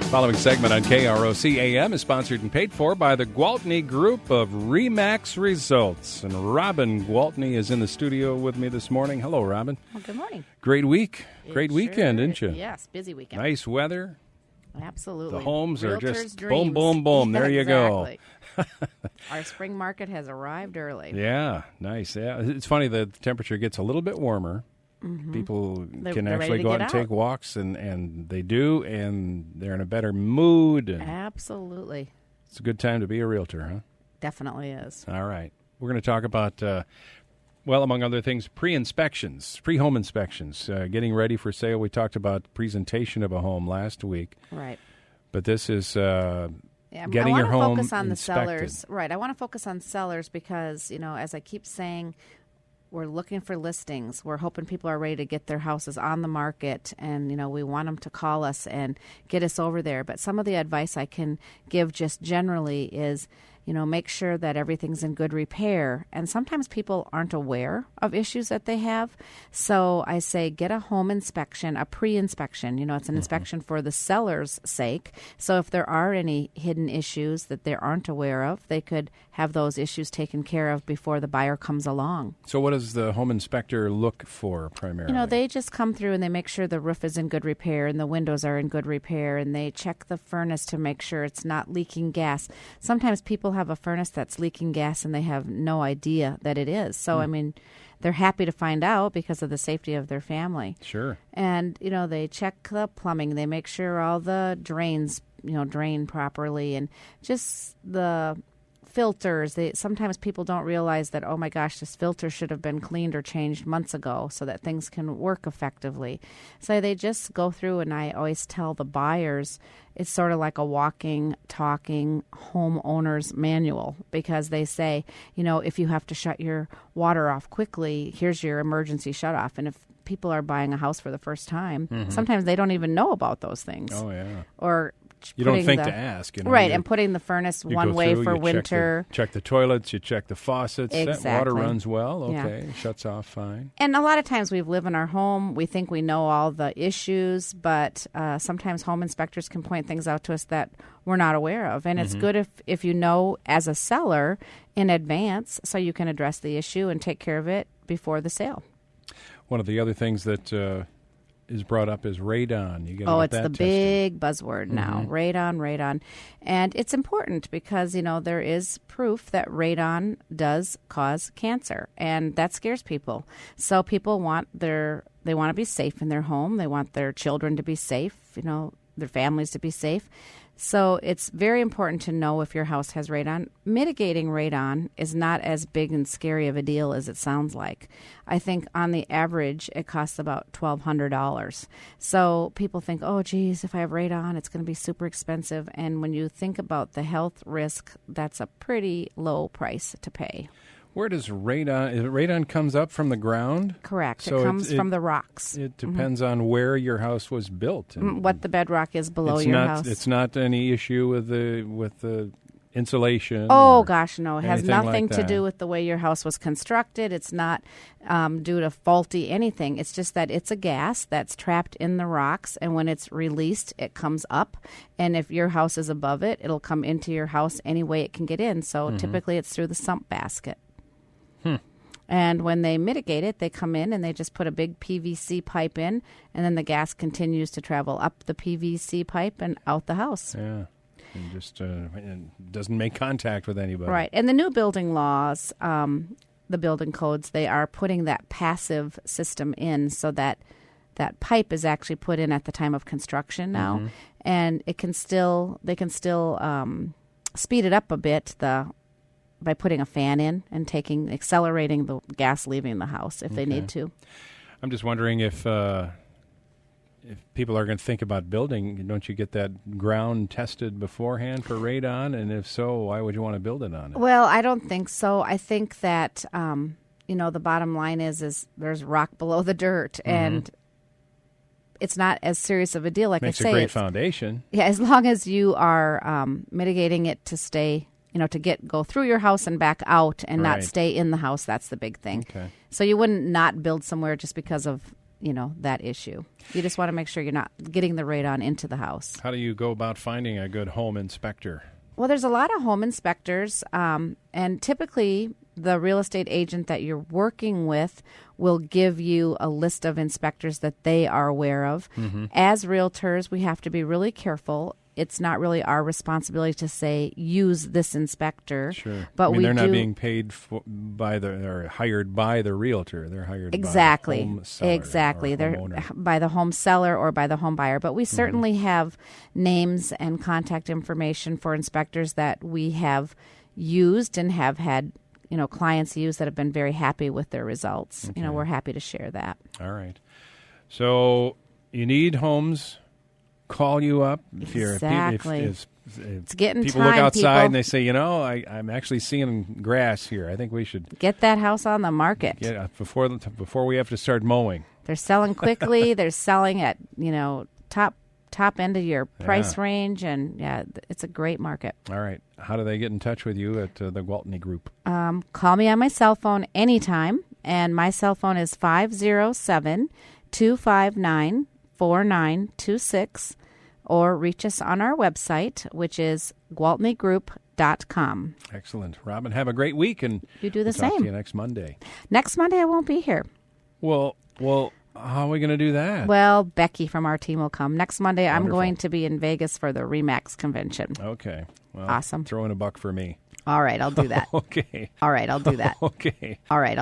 Following segment on KROC AM is sponsored and paid for by the Gwaltney Group of RE/MAX Results. And Robin Gwaltney is in the studio with me this morning. Hello, Robin. Well, good morning. Great week. Great weekend, didn't you? Yes, busy weekend. Nice weather. Absolutely. The homes are Realtors' just dreams. boom, boom, boom. There you Exactly. go. Our spring market has arrived early. Yeah, nice. Yeah, it's funny that the temperature gets a little bit warmer. Mm-hmm. People can they're actually ready to go out get and take walks, and they do, and they're in a better mood. And Absolutely. it's a good time to be a realtor, huh? Definitely is. All right. We're going to talk about, among other things, pre-inspections, pre-home inspections, getting ready for sale. We talked about presentation of a home last week. Right. But this is getting your home I want to focus on inspected. the sellers. Right. I want to focus on sellers because, as I keep saying, we're looking for listings. We're hoping people are ready to get their houses on the market, and, we want them to call us and get us over there. But some of the advice I can give just generally is, make sure that everything's in good repair. And sometimes people aren't aware of issues that they have. So I say get a home inspection, a pre-inspection. It's an inspection for the seller's sake. So if there are any hidden issues that they aren't aware of, they could have those issues taken care of before the buyer comes along. So what does the home inspector look for primarily? They just come through and they make sure the roof is in good repair and the windows are in good repair, and they check the furnace to make sure it's not leaking gas. Sometimes people have a furnace that's leaking gas and they have no idea that it is. So, they're happy to find out because of the safety of their family. Sure. And, they check the plumbing. They make sure all the drains, drain properly, and just the filters. Sometimes people don't realize that, oh my gosh, this filter should have been cleaned or changed months ago so that things can work effectively. So they just go through, and I always tell the buyers it's sort of like a walking, talking homeowner's manual, because they say, if you have to shut your water off quickly, here's your emergency shut off. And if people are buying a house for the first time, sometimes they don't even know about those things. Oh, yeah. Or you don't think to ask. Right, and putting the furnace one way for winter. Check the toilets, you check the faucets. Exactly. That water runs well, okay, Yeah. Shuts off fine. And a lot of times we've lived in our home, we think we know all the issues, but sometimes home inspectors can point things out to us that we're not aware of. And it's good if you know as a seller in advance so you can address the issue and take care of it before the sale. One of the other things that is brought up is radon. You it's the big buzzword now. Radon. And it's important because, there is proof that radon does cause cancer, and that scares people. So people want to be safe in their home. They want their children to be safe, their families to be safe. So it's very important to know if your house has radon. Mitigating radon is not as big and scary of a deal as it sounds like. I think on the average, it costs about $1,200. So people think, oh, geez, if I have radon, it's going to be super expensive. And when you think about the health risk, that's a pretty low price to pay. Where does radon comes up from the ground? Correct. So it comes from the rocks. It depends on where your house was built. And what the bedrock is below your house. It's not any issue with the insulation. Oh, gosh, no. It has nothing like to do with the way your house was constructed. It's not due to faulty anything. It's just that it's a gas that's trapped in the rocks, and when it's released, it comes up. And if your house is above it, it'll come into your house any way it can get in. So typically it's through the sump basket. And when they mitigate it, they come in and they just put a big PVC pipe in, and then the gas continues to travel up the PVC pipe and out the house. Yeah, and just it doesn't make contact with anybody. Right. And the new building laws, the building codes, they are putting that passive system in so that that pipe is actually put in at the time of construction now. And they can still speed it up a bit, by putting a fan in and accelerating the gas leaving the house if they need to. I'm just wondering if people are going to think about building, don't you get that ground tested beforehand for radon? And if so, why would you want to build it on it? Well, I don't think so. I think that, the bottom line is there's rock below the dirt, and it's not as serious of a deal. Like Makes I say, a great foundation. Yeah, as long as you are mitigating it to stay, to go through your house and back out and not stay in the house. That's the big thing. Okay. So you wouldn't not build somewhere just because of, that issue. You just want to make sure you're not getting the radon into the house. How do you go about finding a good home inspector? Well, there's a lot of home inspectors, and typically the real estate agent that you're working with will give you a list of inspectors that they are aware of. Mm-hmm. As realtors, we have to be really careful. It's not really our responsibility to say, use this inspector. Sure. But they're not being paid or hired by the realtor. They're hired by the home seller. Exactly. They're by the home seller or by the home buyer. But we certainly have names and contact information for inspectors that we have used and have had clients use that have been very happy with their results. Okay. We're happy to share that. All right. So you need homes. Call you up if you're exactly. If it's getting people time, look outside people. And they say, I'm actually seeing grass here. I think we should get that house on the market before we have to start mowing. They're selling quickly. They're selling at top end of your price range, and it's a great market. All right. How do they get in touch with you at the Gwaltney Group? Call me on my cell phone anytime, and my cell phone is 507-259-4926, or reach us on our website, which is gwaltneygroup.com. Excellent. Robin, have a great week, and you do the same. Talk to you next Monday. Next Monday I won't be here. Well, how are we going to do that? Well, Becky from our team will come. Next Monday, Wonderful. I'm going to be in Vegas for the RE/MAX convention. Okay. Well, awesome. Throw in $1 for me. All right, I'll do that. Okay. All right, I'll do that. Okay. All right,